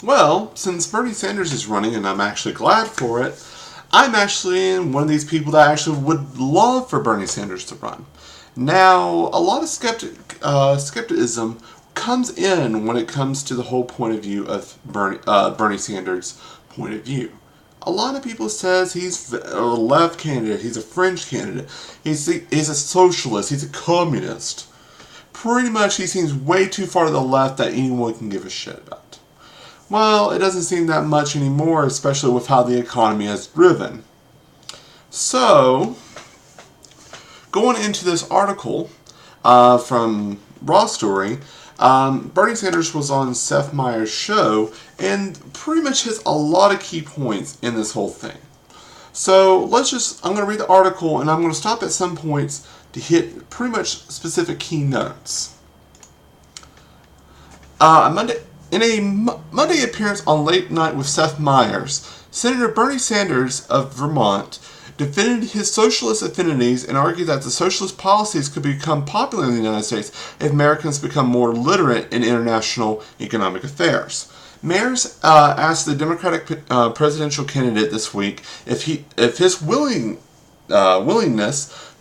Well, since Bernie Sanders is running, and I'm actually glad for it, I'm actually one of these people that actually would love for Bernie Sanders to run. Now, a lot of skepticism comes in when it comes to the whole point of view of Bernie Sanders' point of view. A lot of people says he's a left candidate, he's a fringe candidate, he's a socialist, he's a communist. Pretty much he seems way too far to the left that anyone can give a shit about. Well, it doesn't seem that much anymore, especially with how the economy has driven. So, going into this article from Raw Story, Bernie Sanders was on Seth Meyers' show and pretty much hits a lot of key points in this whole thing. So I'm going to read the article and I'm going to stop at some points to hit pretty much specific key notes. In a Monday appearance on Late Night with Seth Meyers, Senator Bernie Sanders of Vermont defended his socialist affinities and argued that the socialist policies could become popular in the United States if Americans become more literate in international economic affairs. Meyers asked the Democratic presidential candidate this week if his willingness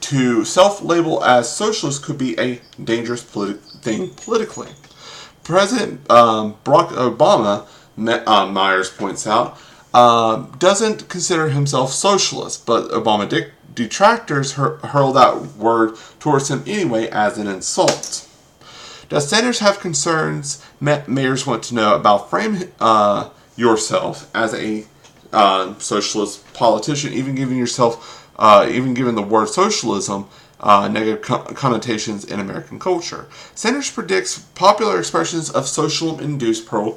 to self-label as socialist could be a dangerous thing politically. President Barack Obama, Myers points out, doesn't consider himself socialist, but Obama detractors hurl that word towards him anyway as an insult. Does Sanders have concerns? Mayors want to know about frame yourself as a socialist politician, even giving the word socialism negative connotations in American culture. Sanders predicts popular expressions of socialism-induced pearl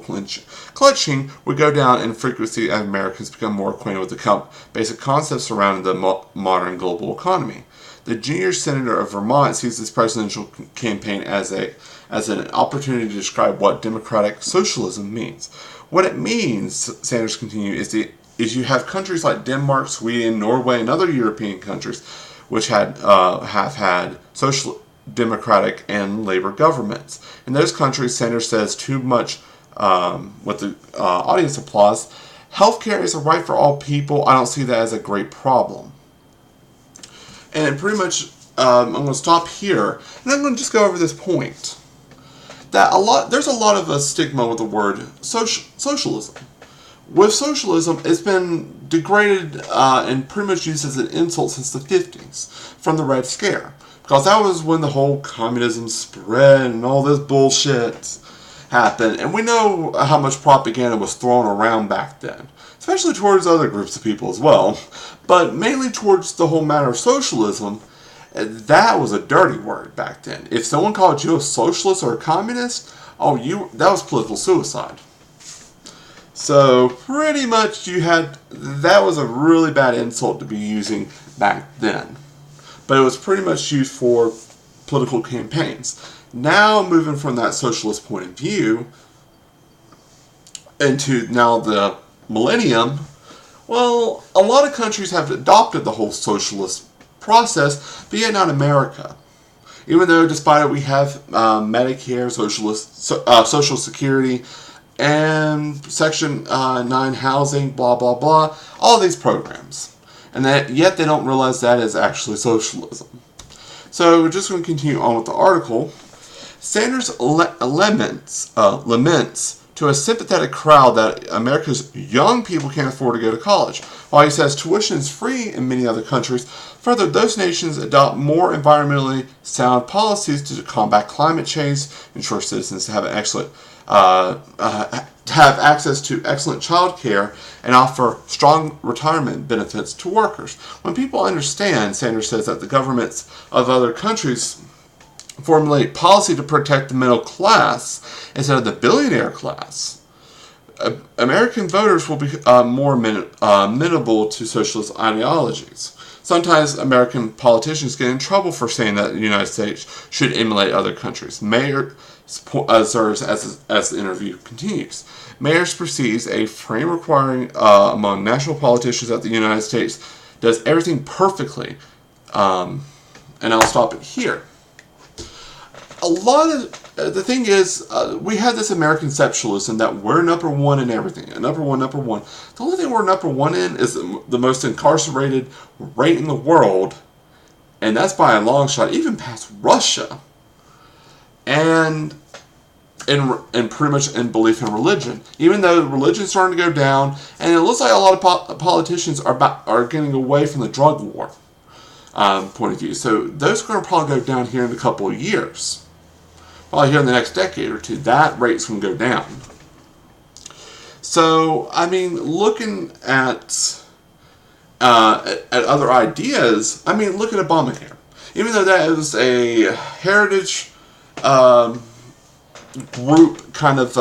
clutching would go down in frequency as Americans become more acquainted with the basic concepts surrounding the modern global economy. The junior senator of Vermont sees this presidential campaign as an opportunity to describe what democratic socialism means. What it means, Sanders continued, is you have countries like Denmark, Sweden, Norway, and other European countries which have had social democratic and labor governments. In those countries, Sanders says too much with the audience applause. Healthcare is a right for all people. I don't see that as a great problem. And pretty much, I'm going to stop here, and I'm going to just go over this point. There's a lot of a stigma with the word socialism. With socialism, it's been degraded and pretty much used as an insult since the 50s, from the Red Scare. Because that was when the whole communism spread and all this bullshit happened. And we know how much propaganda was thrown around back then, especially towards other groups of people as well. But mainly towards the whole matter of socialism, that was a dirty word back then. If someone called you a socialist or a communist, that was political suicide. So pretty much that was a really bad insult to be using back then. But it was pretty much used for political campaigns. Now moving from that socialist point of view into now the millennium, well, a lot of countries have adopted the whole socialist process, but yet not America. Even though despite it we have Medicare, Social Security, and Section 9 housing, blah, blah, blah, all these programs. And yet they don't realize that is actually socialism. So we're just going to continue on with the article. Sanders laments to a sympathetic crowd that America's young people can't afford to go to college. While he says tuition is free in many other countries, further, those nations adopt more environmentally sound policies to combat climate change, ensure citizens to have have access to excellent child care, and offer strong retirement benefits to workers. When people understand, Sanders says, that the governments of other countries formulate policy to protect the middle class instead of the billionaire class, American voters will be more amenable to socialist ideologies. Sometimes American politicians get in trouble for saying that the United States should emulate other countries. Mayer observes as the interview continues. Mayers perceives a frame requiring among national politicians that the United States does everything perfectly. And I'll stop it here. a lot of the thing is, we have this American conceptualism that we're number one in everything. Number one. The only thing we're number one in is the most incarcerated rate in the world, and that's by a long shot, even past Russia. And pretty much in belief in religion, even though religion's starting to go down, and it looks like a lot of politicians are getting away from the drug war point of view. So those are going to probably go down here in a couple of years. Probably here in the next decade or two, that rate's going to go down. So, I mean, looking at other ideas, I mean, look at Obamacare. Even though that is a heritage group kind of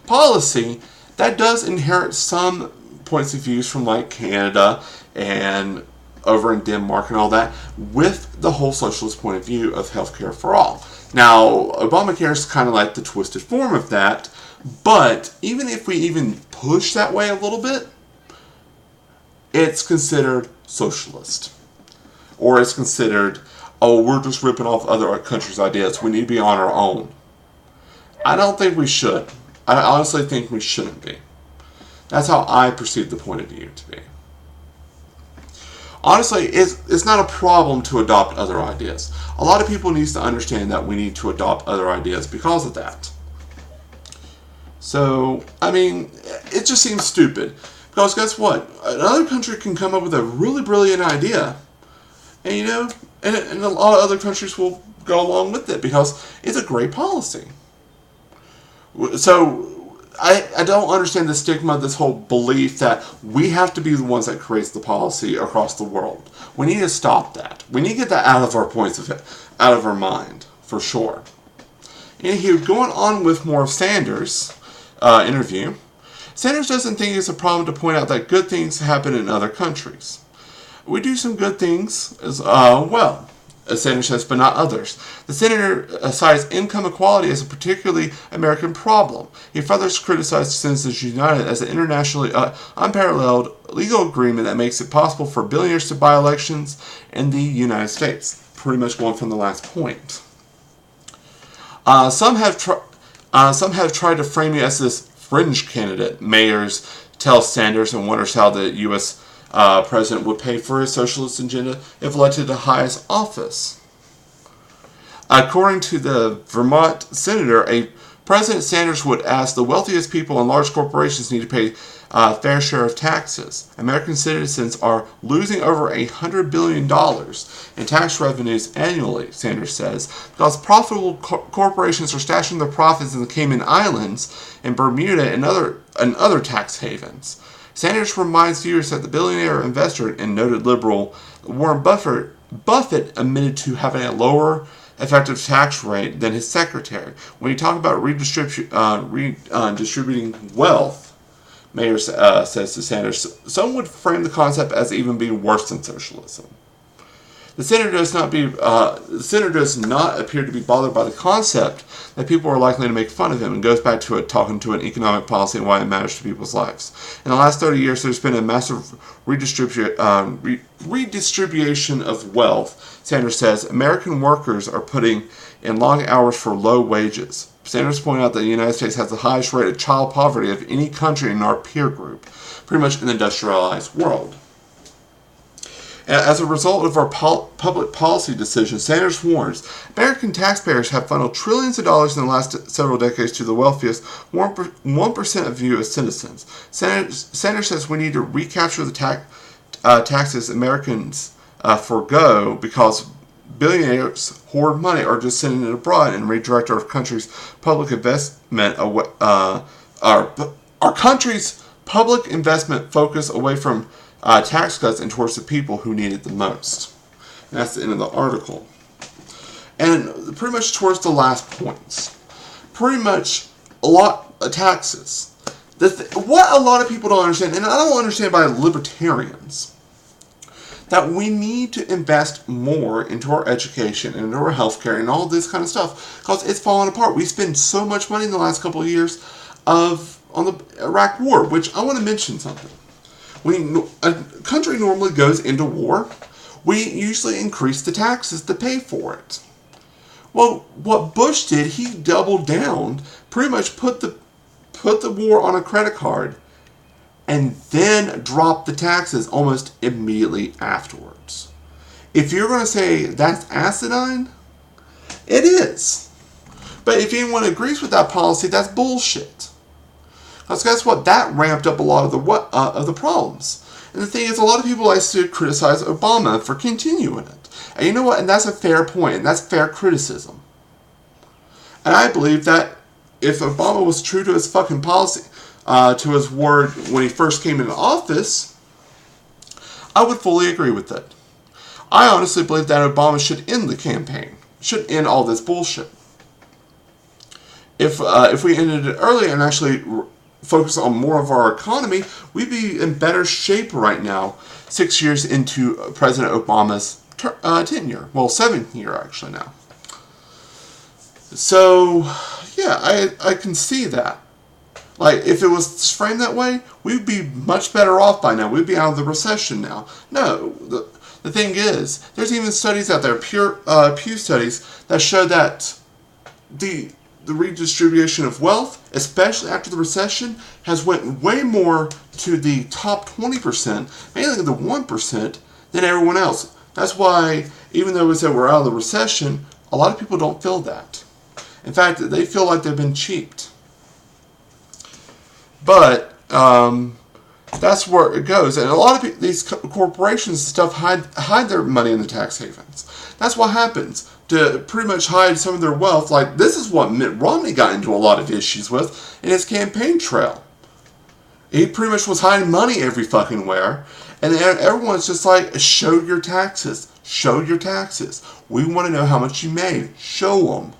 policy, that does inherit some points of views from like Canada and over in Denmark and all that, with the whole socialist point of view of healthcare for all. Now, Obamacare is kind of like the twisted form of that, but even if we even push that way a little bit, it's considered socialist. Or it's considered, oh, we're just ripping off other countries' ideas. We need to be on our own. I don't think we should. I honestly think we shouldn't be. That's how I perceive the point of view to be. Honestly, it's not a problem to adopt other ideas. A lot of people need to understand that we need to adopt other ideas because of that. So, I mean, it just seems stupid. Because guess what? Another country can come up with a really brilliant idea. And you know, and a lot of other countries will go along with it because it's a great policy. So, I don't understand the stigma, this whole belief that we have to be the ones that creates the policy across the world. We need to stop that. We need to get that out of our out of our mind, for sure. Anywho, going on with more of Sanders' interview, Sanders doesn't think it's a problem to point out that good things happen in other countries. We do some good things as well, as Sanders says, but not others. The senator cites income equality as a particularly American problem. He further criticized Citizens United as an internationally unparalleled legal agreement that makes it possible for billionaires to buy elections in the United States. Pretty much going from the last point. Some have tried to frame you as this fringe candidate. Meyers tells Sanders and wonders how the U.S. President would pay for his socialist agenda if elected to highest office. According to the Vermont senator, President Sanders would ask the wealthiest people and large corporations need to pay a fair share of taxes. American citizens are losing over $100 billion in tax revenues annually, Sanders says, because profitable corporations are stashing their profits in the Cayman Islands and Bermuda and other tax havens. Sanders reminds viewers that the billionaire investor and noted liberal Warren Buffett admitted to having a lower effective tax rate than his secretary. When he talked about redistributing wealth, Meyers says to Sanders, some would frame the concept as even being worse than socialism. The senator does not appear to be bothered by the concept that people are likely to make fun of him, and goes back to talking to an economic policy and why it matters to people's lives. In the last 30 years, there's been a massive redistribution of wealth. Sanders says American workers are putting in long hours for low wages. Sanders pointed out that the United States has the highest rate of child poverty of any country in our peer group, pretty much in the industrialized world. As a result of our public policy decisions, Sanders warns American taxpayers have funneled trillions of dollars in the last several decades to the wealthiest 1% of U.S. citizens. Sanders says we need to recapture the taxes Americans forgo because billionaires hoard money or just sending it abroad and redirect our country's public investment our country's public investment focus away from tax cuts and towards the people who need it the most. And that's the end of the article. And pretty much towards the last points. Pretty much a lot of taxes. What a lot of people don't understand, and I don't understand by libertarians, that we need to invest more into our education and into our healthcare and all this kind of stuff because it's falling apart. We spend so much money in the last couple of years on the Iraq War, which I want to mention something. When a country normally goes into war, we usually increase the taxes to pay for it. Well, what Bush did, he doubled down, pretty much put the war on a credit card, and then dropped the taxes almost immediately afterwards. If you're going to say that's asinine, it is. But if anyone agrees with that policy, that's bullshit. Because guess what? That ramped up a lot of the problems. And the thing is, a lot of people like to criticize Obama for continuing it. And you know what? And that's a fair point, and that's fair criticism. And I believe that if Obama was true to his fucking policy, to his word when he first came into office, I would fully agree with it. I honestly believe that Obama should end the campaign. Should end all this bullshit. If we ended it early and actually focus on more of our economy, we'd be in better shape right now, 6 years into President Obama's tenure. Well, 7th year actually now. So, yeah, I can see that. Like, if it was framed that way, we'd be much better off by now. We'd be out of the recession now. No, the thing is, there's even studies out there, Pew studies, that show that the redistribution of wealth, especially after the recession, has went way more to the top 20%, mainly the 1%, than everyone else. That's why, even though we said we're out of the recession, a lot of people don't feel that. In fact, they feel like they've been cheaped. But that's where it goes. And a lot of these corporations and stuff hide their money in the tax havens. That's what happens. To pretty much hide some of their wealth. Like, this is what Mitt Romney got into a lot of issues with in his campaign trail. He pretty much was hiding money every fucking where. And everyone's just like, show your taxes. Show your taxes. We want to know how much you made. Show them.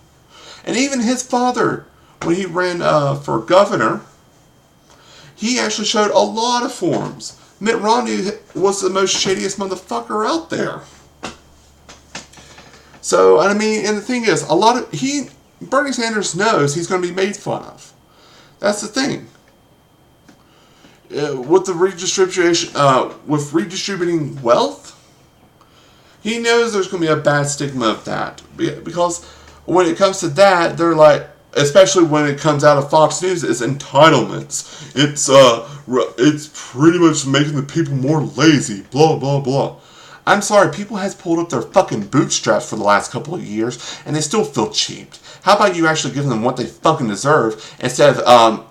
And even his father, when he ran for governor, he actually showed a lot of forms. Mitt Romney was the most shadiest motherfucker out there. So, I mean, and the thing is, Bernie Sanders knows he's going to be made fun of. That's the thing. With the redistributing wealth, he knows there's going to be a bad stigma of that. Because when it comes to that, they're like, especially when it comes out of Fox News, it's entitlements. It's pretty much making the people more lazy, blah, blah, blah. I'm sorry, people has pulled up their fucking bootstraps for the last couple of years, and they still feel cheaped. How about you actually give them what they fucking deserve, instead of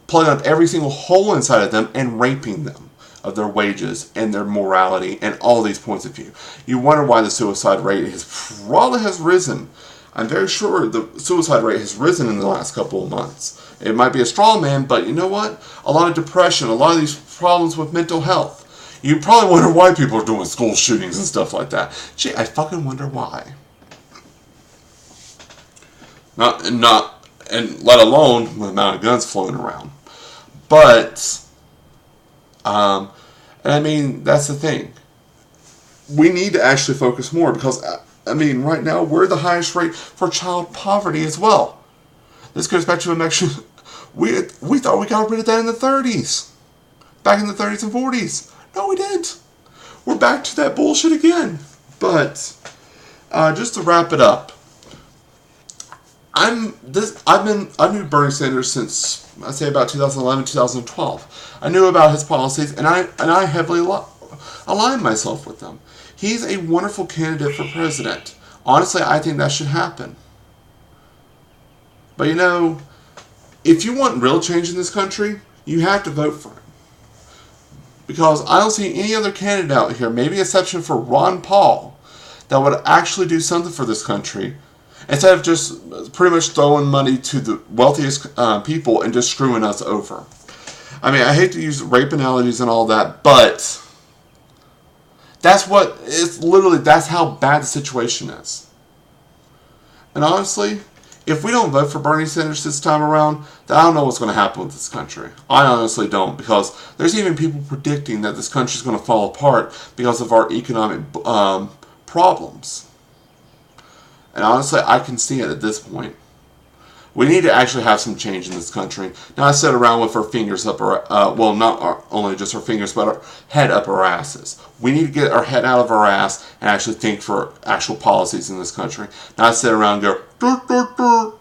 plugging up every single hole inside of them and raping them of their wages and their morality and all these points of view. You wonder why the suicide rate has risen. I'm very sure the suicide rate has risen in the last couple of months. It might be a straw man, but you know what? A lot of depression, a lot of these problems with mental health. You probably wonder why people are doing school shootings and stuff like that. Gee, I fucking wonder why. And let alone the amount of guns floating around. But, and I mean, that's the thing. We need to actually focus more because, I mean, right now we're the highest rate for child poverty as well. This goes back to a measure. We thought we got rid of that in the 30s. Back in the 30s and 40s. No, we didn't. We're back to that bullshit again. But just to wrap it up, I knew Bernie Sanders since I'd say about 2011, 2012. I knew about his policies, and I heavily aligned myself with them. He's a wonderful candidate for president. Honestly, I think that should happen. But you know, if you want real change in this country, you have to vote for him. Because I don't see any other candidate out here, maybe exception for Ron Paul, that would actually do something for this country, instead of just pretty much throwing money to the wealthiest people and just screwing us over. I mean, I hate to use rape analogies and all that, but that's how bad the situation is. And honestly, if we don't vote for Bernie Sanders this time around, then I don't know what's going to happen with this country. I honestly don't, because there's even people predicting that this country is going to fall apart because of our economic problems. And honestly, I can see it at this point. We need to actually have some change in this country. Not sit around with our fingers up our, well, not only just our fingers, but our head up our asses. We need to get our head out of our ass and actually think for actual policies in this country. Not sit around and go, dur, dur, dur.